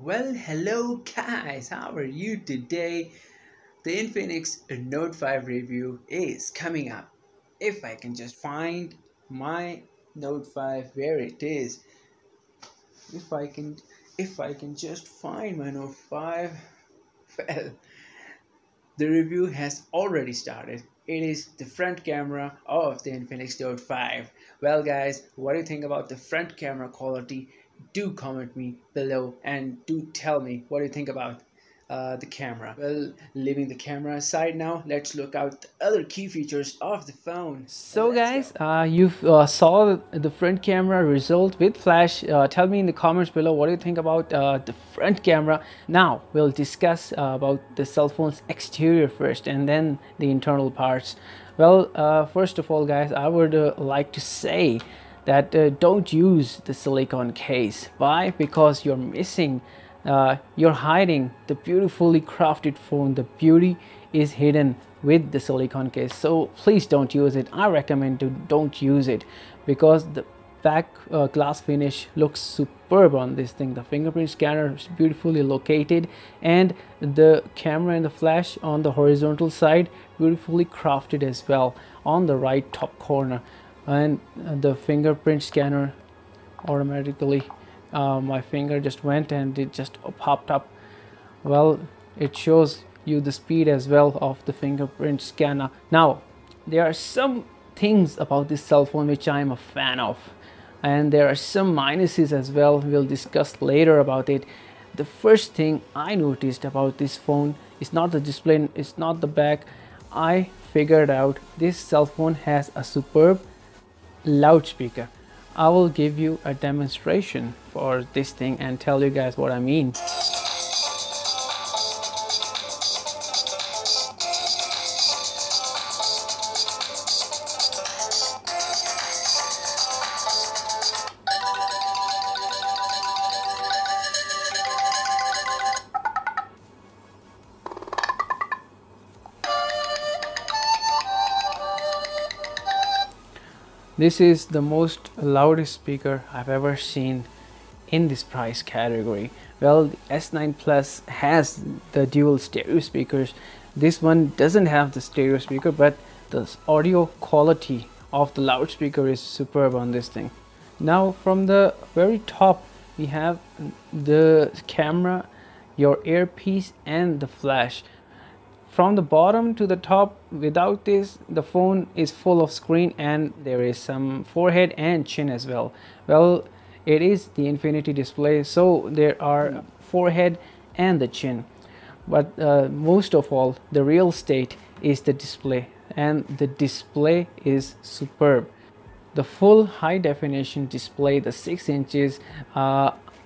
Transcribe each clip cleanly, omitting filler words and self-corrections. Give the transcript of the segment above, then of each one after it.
Well, hello guys, how are you today? The Infinix Note 5 review is coming up. If I can just find my Note 5 where it is. If I can just find my Note 5, well, the review has already started. It is the front camera of the Infinix Note 5. Well guys, what do you think about the front camera quality? Do comment me below and do tell me what do you think about the camera. Well, leaving the camera aside now, let's look out the other key features of the phone. So guys, you saw the front camera result with flash. Tell me in the comments below what do you think about the front camera. Now we'll discuss about the cell phone's exterior first and then the internal parts. Well, first of all guys, I would like to say that don't use the silicone case. Why? Because you're hiding the beautifully crafted phone. The beauty is hidden with the silicone case, so please don't use it. I recommend to don't use it because the back glass finish looks superb on this thing. The fingerprint scanner is beautifully located and the camera and the flash on the horizontal side beautifully crafted as well on the right top corner, and the fingerprint scanner automatically my finger just went and it just popped up. Well, it shows you the speed as well of the fingerprint scanner. Now there are some things about this cell phone which I am a fan of, and there are some minuses as well. We'll discuss later about it. The first thing I noticed about this phone is not the display, it's not the back. I figured out this cell phone has a superb loudspeaker. I will give you a demonstration for this thing and tell you guys what I mean. This is the most loudest speaker I've ever seen in this price category. Well, the S9 Plus has the dual stereo speakers. This one doesn't have the stereo speaker, but the audio quality of the loudspeaker is superb on this thing. Now from the very top we have the camera, your earpiece and the flash. From the bottom to the top, without this, the phone is full of screen and there is some forehead and chin as well. Well, it is the Infinity display, so there are forehead and the chin. But most of all, the real estate is the display, and the display is superb. The full high definition display, the 6 inches,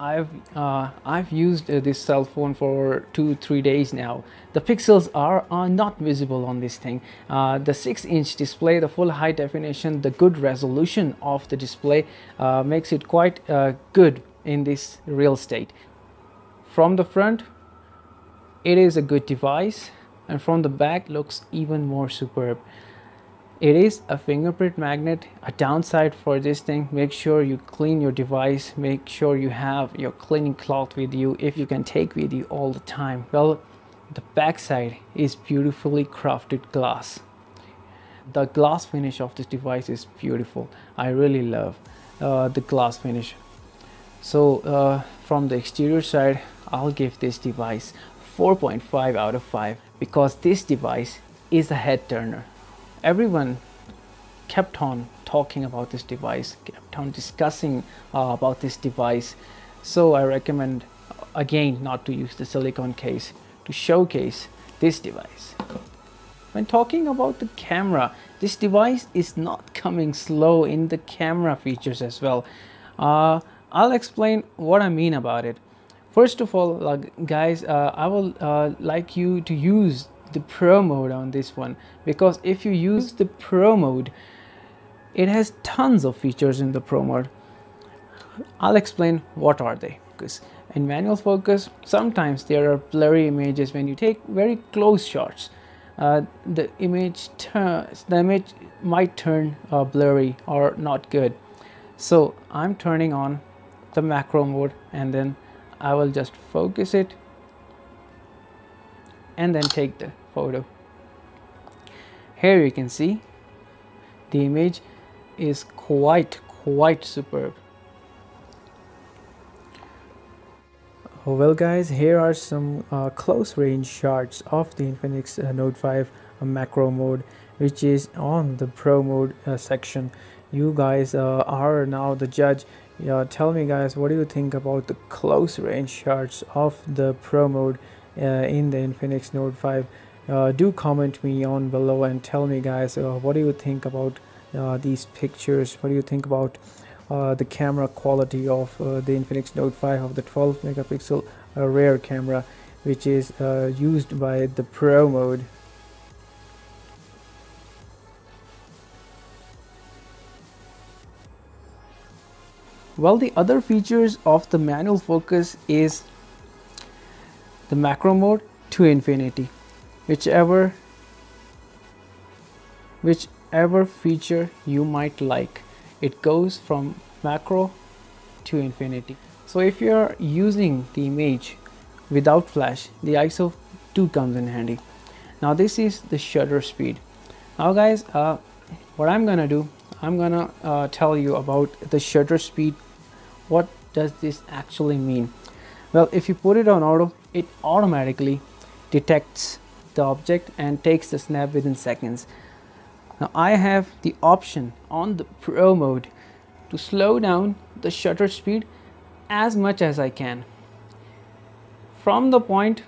I've used this cell phone for 2-3 days now. The pixels are not visible on this thing. The 6-inch display, the full high definition, the good resolution of the display makes it quite good in this real estate. From the front, it is a good device, and from the back looks even more superb. It is a fingerprint magnet. A downside for this thing, make sure you clean your device, make sure you have your cleaning cloth with you if you can take with you all the time. Well, the back side is beautifully crafted glass. The glass finish of this device is beautiful. I really love the glass finish. So from the exterior side, I'll give this device 4.5 out of 5 because this device is a head turner. Everyone kept on talking about this device, kept on discussing about this device. So I recommend again not to use the silicone case to showcase this device. When talking about the camera, this device is not coming slow in the camera features as well. I'll explain what I mean about it. First of all, guys, I will like you to use the Pro mode on this one, because if you use the Pro mode, it has tons of features in the Pro mode. I'll explain what are they. Because in manual focus, sometimes there are blurry images when you take very close shots. The image might turn blurry or not good. So I'm turning on the macro mode and then I will just focus it and then take the photo. Here you can see the image is quite superb. Well guys, here are some close range shots of the Infinix Note 5 macro mode, which is on the pro mode section. You guys are now the judge. Tell me guys, what do you think about the close range shots of the pro mode in the Infinix Note 5? Do comment me on below and tell me guys, what do you think about these pictures? What do you think about the camera quality of the Infinix Note 5 of the 12 megapixel rear camera, which is used by the pro mode? Well, the other features of the manual focus is the macro mode to infinity. Whichever feature you might like, it goes from macro to infinity. So if you're using the image without flash, the ISO 2 comes in handy. Now this is the shutter speed. Now guys, what I'm gonna do, I'm gonna tell you about the shutter speed. What does this actually mean? Well, if you put it on auto, it automatically detects the object and takes the snap within seconds. Now I have the option on the pro mode to slow down the shutter speed as much as I can. From the point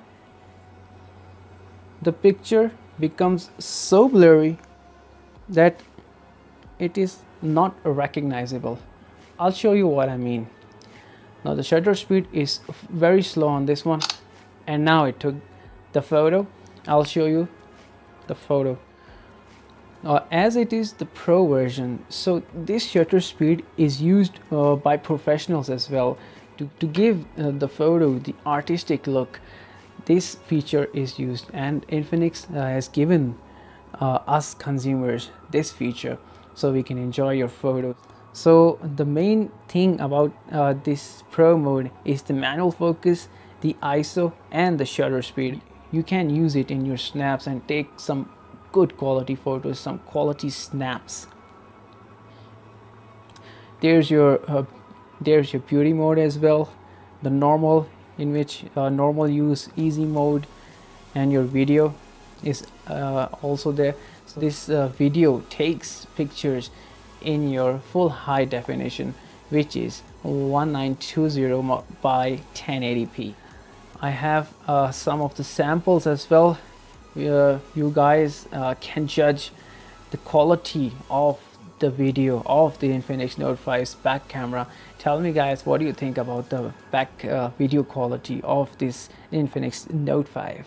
the picture becomes so blurry that it is not recognizable. I'll show you what I mean. Now the shutter speed is very slow on this one, and now it took the photo. I'll show you the photo. As it is the pro version, so this shutter speed is used by professionals as well to give the photo the artistic look. This feature is used, and Infinix has given us consumers this feature so we can enjoy your photos. So the main thing about this pro mode is the manual focus, the ISO, and the shutter speed. You can use it in your snaps and take some good quality photos, some quality snaps. There's your beauty mode as well, the normal, in which normal use, easy mode, and your video is also there. So this video takes pictures in your full high definition, which is 1920 by 1080p. I have some of the samples as well. You guys can judge the quality of the video of the Infinix Note 5's back camera. Tell me guys, what do you think about the back video quality of this Infinix Note 5?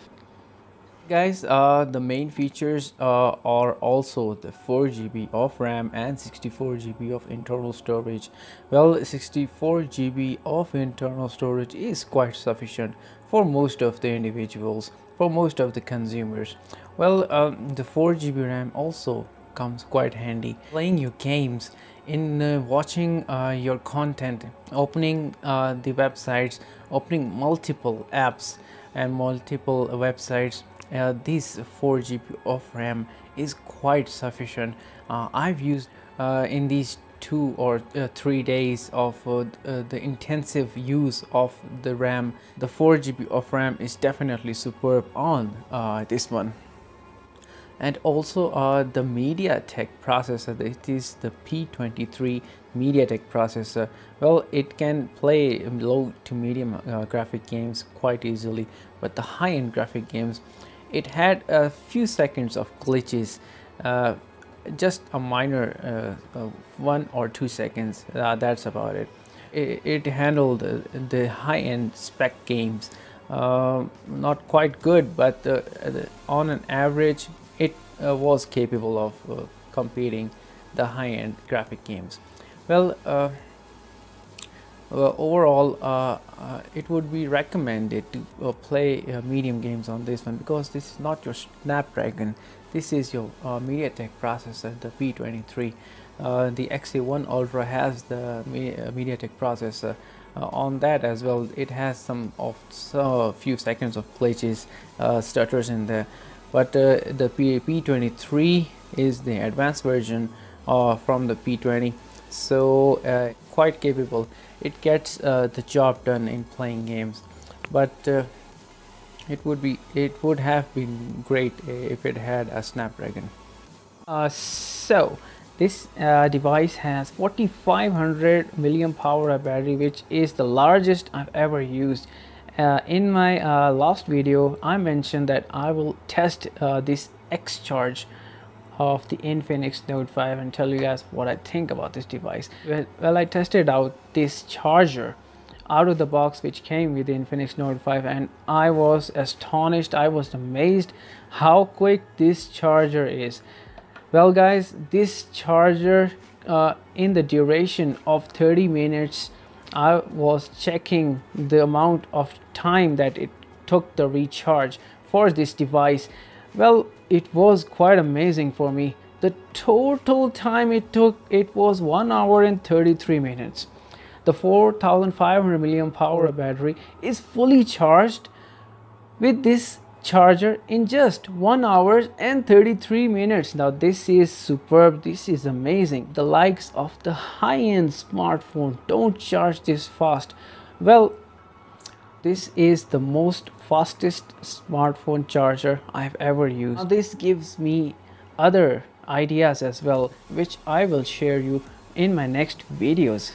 Guys, the main features are also the 4GB of RAM and 64GB of internal storage. Well, 64GB of internal storage is quite sufficient for most of the individuals, for most of the consumers. Well, the 4GB RAM also comes quite handy playing your games, in watching your content, opening the websites, opening multiple apps and multiple websites. This 4GB of RAM is quite sufficient. I've used in these 2 or 3 days of the intensive use of the RAM. The 4GB of RAM is definitely superb on this one. And also the MediaTek processor, it is the P23 MediaTek processor. Well, it can play low to medium graphic games quite easily, but the high-end graphic games, it had a few seconds of glitches, just a minor 1 or 2 seconds, that's about it. It handled the high-end spec games, not quite good, but on an average it was capable of competing the high-end graphic games. Well, overall it would be recommended to play medium games on this one, because this is not your Snapdragon, this is your MediaTek processor, the P23. The XA1 Ultra has the MediaTek processor, on that as well. It has some of few seconds of glitches, stutters in there, but the P23 is the advanced version from the P20, so quite capable. It gets the job done in playing games, but it would have been great if it had a Snapdragon. So this device has 4500 milliamp hour battery, which is the largest I've ever used. In my last video I mentioned that I will test this X charge of the Infinix Note 5 and tell you guys what I think about this device. Well, I tested out this charger out of the box which came with the Infinix Note 5, and I was astonished, I was amazed how quick this charger is. Well guys, this charger in the duration of 30 minutes, I was checking the amount of time that it took the recharge for this device. Well, it was quite amazing for me. The total time it took, it was 1 hour and 33 minutes. The 4500 milliamp hour battery is fully charged with this charger in just 1 hour and 33 minutes. Now this is superb, this is amazing. The likes of the high-end smartphone don't charge this fast. Well, this is the most fastest smartphone charger I've ever used. Now this gives me other ideas as well, which I will share you in my next videos.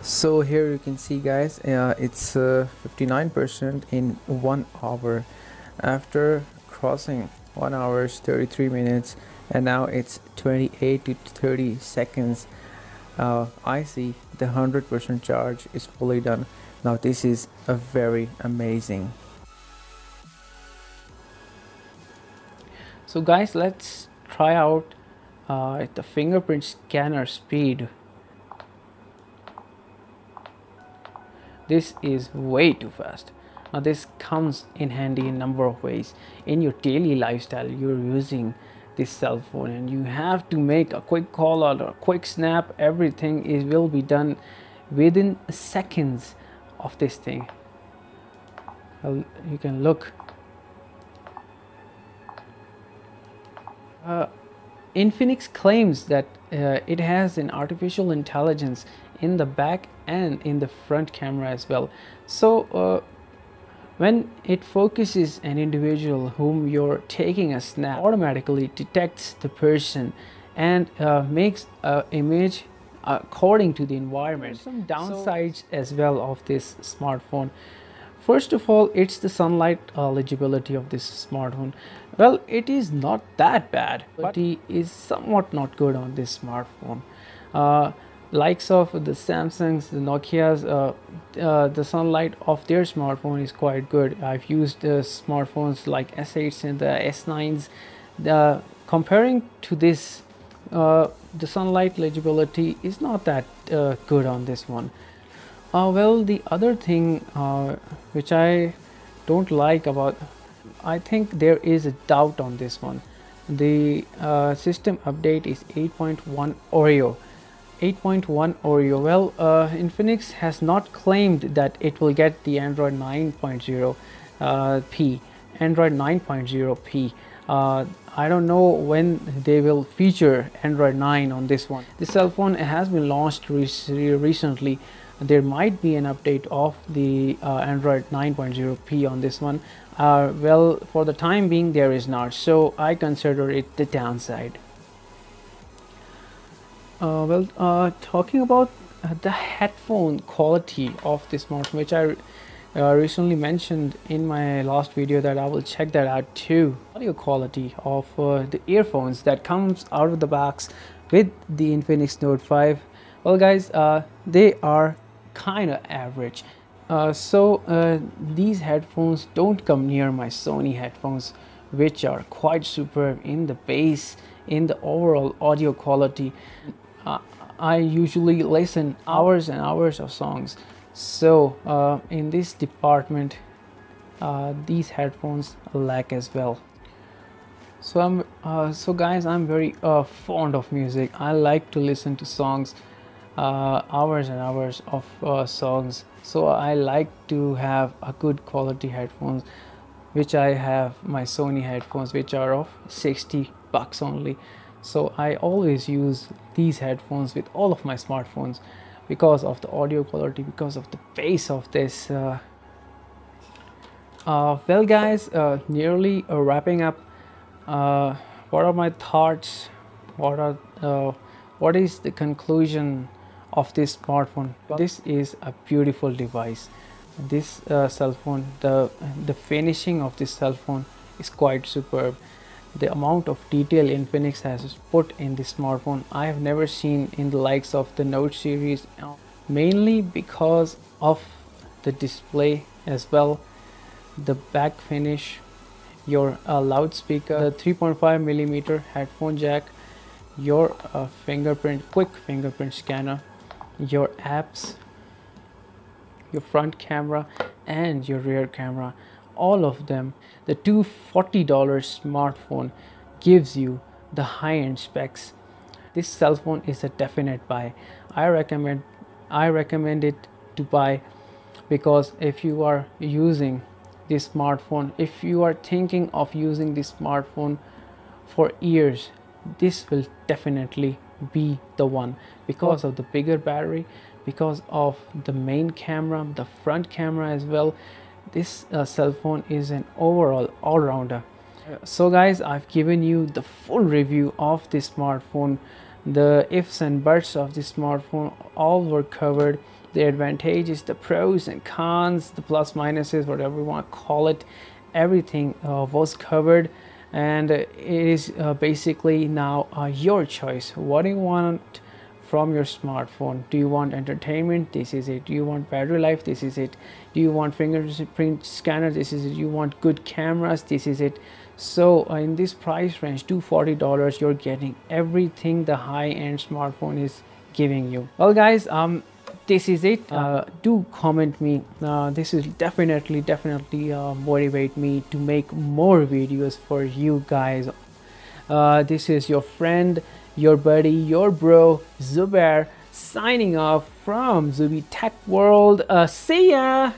So here you can see guys, it's 59% in 1 hour after crossing 1 hour 33 minutes, and now it's 28 to 30 seconds. I see the 100% charge is fully done. Now this is a very amazing. So guys, let's try out the fingerprint scanner speed. This is way too fast. Now this comes in handy in a number of ways. In your daily lifestyle, you're using this cell phone and you have to make a quick call or a quick snap. Everything will be done within seconds of this thing. Well, you can look. Infinix claims that it has an artificial intelligence in the back and in the front camera as well. So when it focuses an individual whom you're taking a snap, automatically detects the person and makes an image according to the environment. Some downsides as well of this smartphone. First of all, it's the sunlight legibility of this smartphone. Well, it is not that bad, but it is somewhat not good on this smartphone. Likes of the Samsungs, the Nokias, the sunlight of their smartphone is quite good. I've used smartphones like S8s and the S9s. Comparing to this, the sunlight legibility is not that good on this one. Well, the other thing which I don't like about, I think there is a doubt on this one. The system update is 8.1 Oreo. 8.1 Oreo. Well, Infinix has not claimed that it will get the Android 9.0 P. Android 9.0 P. I don't know when they will feature Android 9 on this one. The cell phone has been launched recently. There might be an update of the Android 9.0 P on this one. Well, for the time being there is not, so I consider it the downside. Talking about the headphone quality of this smartphone, which I recently mentioned in my last video that I will check that out too. Audio quality of the earphones that comes out of the box with the Infinix Note 5. Well guys, they are kind of average. These headphones don't come near my Sony headphones, which are quite superb in the bass, in the overall audio quality. I usually listen hours and hours of songs, so in this department these headphones lack as well. So guys, I'm very fond of music. I like to listen to songs hours and hours of songs. So I like to have a good quality headphones, which I have my Sony headphones, which are of 60 bucks only. So I always use these headphones with all of my smartphones because of the audio quality, because of the bass of this. Well guys, nearly wrapping up. What are my thoughts? What is the conclusion of this smartphone? This is a beautiful device. This cell phone, the finishing of this cell phone is quite superb. The amount of detail Infinix has put in this smartphone, I have never seen in the likes of the Note series, mainly because of the display as well, the back finish, your loudspeaker, the 3.5 millimeter headphone jack, your quick fingerprint scanner, your apps, your front camera and your rear camera, all of them. The $240 smartphone gives you the high-end specs. This cell phone is a definite buy. I recommend it to buy, because if you are using this smartphone, if you are thinking of using this smartphone for years, this will definitely be the one, because of the bigger battery, because of the main camera, the front camera as well. This cell phone is an overall all-rounder. So guys, I've given you the full review of this smartphone. The ifs and buts of this smartphone all were covered. The advantages, the pros and cons, the plus minuses, whatever you want to call it, everything was covered. And it is basically now your choice. What do you want from your smartphone? Do you want entertainment? This is it. Do you want battery life? This is it. Do you want fingerprint scanner? This is it. You want good cameras? This is it. So in this price range, $240, you're getting everything the high-end smartphone is giving you. Well guys, this is it. Do comment me. This will definitely motivate me to make more videos for you guys. This is your friend, your buddy, your bro Zubair, signing off from Zubi Tech World. See ya.